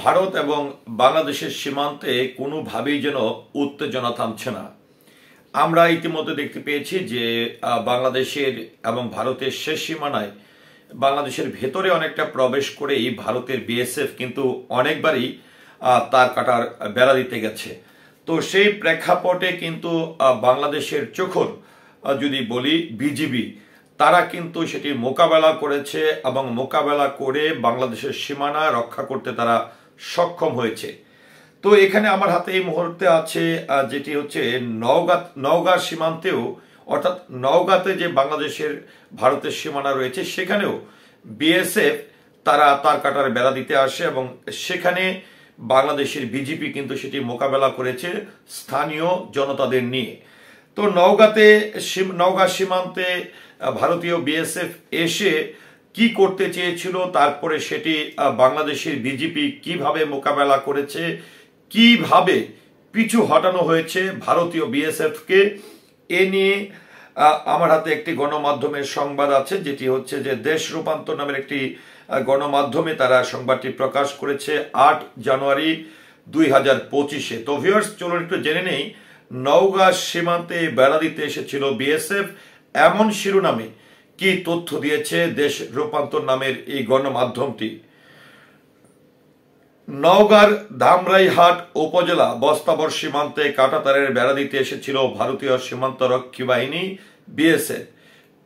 ভারত এবং বাংলাদেশের সীমান্তে কোনোভাবেই যেন উত্তেজনা থামছে না। আমরা ইতিমধ্যে দেখতে পেয়েছি যে বাংলাদেশের এবং ভারতের শেষ সীমানায় বাংলাদেশের ভেতরে অনেকটা প্রবেশ করেই ভারতের বিএসএফ কিন্তু অনেকবারই তার কাটার বেড়া দিতে গেছে। তো সেই প্রেক্ষাপটে কিন্তু বাংলাদেশের চোখর যদি বলি বিজিবি, তারা কিন্তু সেটি মোকাবেলা করেছে এবং মোকাবেলা করে বাংলাদেশের সীমানা রক্ষা করতে তারা সক্ষম হয়েছে। তো এখানে আমার হাতে এই মুহূর্তে আছে যেটি হচ্ছে নওগাঁ সীমান্তেও, অর্থাৎ নওগাঁতে যে বাংলাদেশের ভারতের সীমানা রয়েছে সেখানেও বিএসএফ তারা তার কাটার বেড়া দিতে আসে এবং সেখানে বাংলাদেশের বিজিপি কিন্তু সেটি মোকাবেলা করেছে স্থানীয় জনতাদের নিয়ে। তো নওগাঁ সীমান্তে ভারতীয় বিএসএফ এসে কি করতে চেয়েছিল, তারপরে সেটি বাংলাদেশের বিজিপি কিভাবে মোকাবেলা করেছে, কিভাবে পিছু হটানো হয়েছে ভারতীয় বিএসএফকে, এ নিয়ে আমার হাতে একটি গণমাধ্যমের সংবাদ আছে, যেটি হচ্ছে যে দেশ রূপান্তর নামের একটি গণমাধ্যমে তারা সংবাদটি প্রকাশ করেছে 8 জানুয়ারি 2025-এ। তো ভিউয়ার্স, চলুন একটু জেনে নেই নওগাঁ সীমান্তে বেড়া দিতে এসেছিল বিএসএফ, এমন শিরোনামে কি তথ্য দিয়েছে দেশ রূপান্তর নামের এই গণমাধ্যমটি। নওগাঁর ধামরাইহাট উপজেলা বস্তাবর সীমান্তে কাঁটাতারের বেড়া দিতে এসেছিল ভারতীয় সীমান্ত রক্ষী বাহিনী বিএসএফ।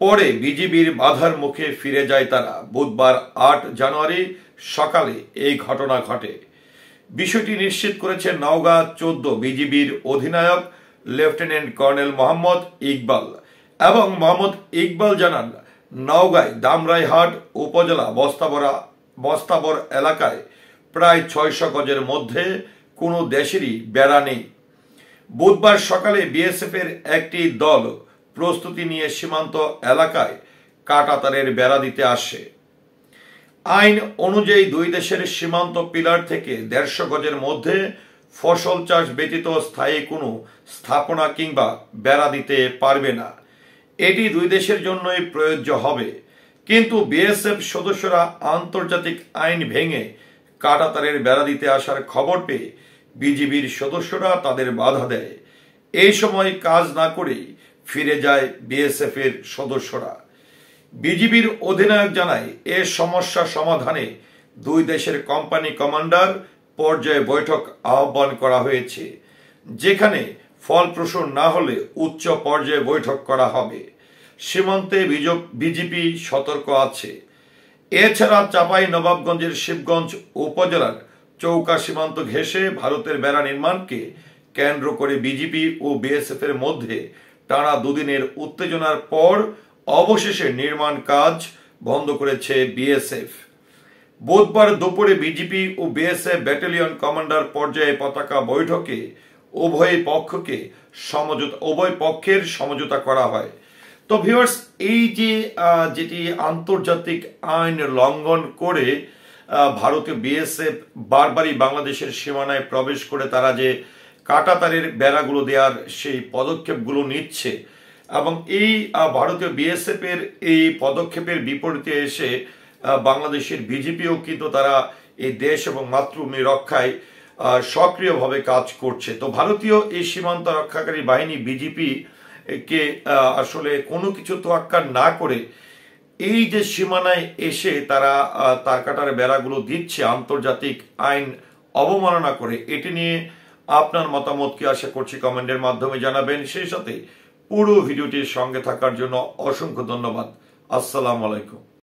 পরে বিজিবির বাধার মুখে ফিরে যায় তারা। বুধবার 8 জানুয়ারি সকালে এই ঘটনা ঘটে। বিষয়টি নিশ্চিত করেছে নওগাঁ 14 বিজিবির অধিনায়ক লেফটেন্যান্ট কর্নেল মোহাম্মদ ইকবাল। এবং মোহাম্মদ ইকবাল জানান, নওগাঁয় ধামরাইহাট উপজেলা বস্তাবর এলাকায় প্রায় 600 গজের মধ্যে কোনো দেশেরই বেড়া নেই। বুধবার সকালে বিএসএফ এর একটি দল প্রস্তুতি নিয়ে সীমান্ত এলাকায় কাঁটাতারের বেড়া দিতে আসে। আইন অনুযায়ী দুই দেশের সীমান্ত পিলার থেকে 150 গজের মধ্যে ফসল চাষ ব্যতীত স্থায়ী কোনো স্থাপনা কিংবা বেড়া দিতে পারবে না। এটি দুই দেশের জন্যই প্রযোজ্য হবে। কিন্তু বিএসএফ সদস্যরা আন্তর্জাতিক আইন ভেঙে কাঁটাতারের বেড়া দিতে আসার খবর পেয়ে বিজিবির সদস্যরা তাদের বাধা দেয়। এই সময় কাজ না করেই ফিরে যায় বিএসএফ এর সদস্যরা। বিজিবির অধিনায়ক জানায়, এ সমস্যা সমাধানে দুই দেশের কোম্পানি কমান্ডার পর্যায়ে বৈঠক আহ্বান করা হয়েছে, যেখানে ফলপ্রসূ না হলে উচ্চ পর্যায়ে বৈঠক করা হবে। সীমান্তে বিজিবি সতর্ক আছে। এছাড়া চাঁপাই নবাবগঞ্জের শিবগঞ্জ উপজেলার চৌকা সীমান্ত ঘেঁষে ভারতের বেড়া নির্মাণকে কেন্দ্র করে বিজিবি ও বিএসএফ এর মধ্যে টানা 2 দিনের উত্তেজনার পর অবশেষে নির্মাণ কাজ বন্ধ করেছে বিএসএফ। বুধবার দুপুরে বিজিবি ও বিএসএফ ব্যাটালিয়ন কমান্ডার পর্যায়ে পতাকা বৈঠকে উভয় পক্ষের সমঝোতা করা হয়। তো ভিউয়ার্স, এই যে যেটি আন্তর্জাতিক আইন লঙ্ঘন করে ভারতীয় বিএসএফ বারবারই বাংলাদেশের সীমানায় প্রবেশ করে তারা যে কাঁটাতারের বেড়াগুলো দেওয়ার সেই পদক্ষেপগুলো নিচ্ছে, এবং এই ভারতীয় বিএসএফ এর এই পদক্ষেপের বিপরীতে এসে বাংলাদেশের বিজেপিও কিন্তু তারা এই দেশ এবং মাতৃভূমি রক্ষায় সক্রিয়ভাবে কাজ করছে। তো ভারতীয় এই সীমান্ত রক্ষাকারী বাহিনী বিজেপি কে আসলে কোনো কিছু তোয়াক্কা না করে এই যে সীমানায় এসে তারা তার কাটার বেড়াগুলো দিচ্ছে আন্তর্জাতিক আইন অবমাননা করে, এটি নিয়ে আপনার মতামত কি, আশা করছি কমেন্টের মাধ্যমে জানাবেন। সেই সাথে পুরো ভিডিওটির সঙ্গে থাকার জন্য অসংখ্য ধন্যবাদ। আসসালামু আলাইকুম।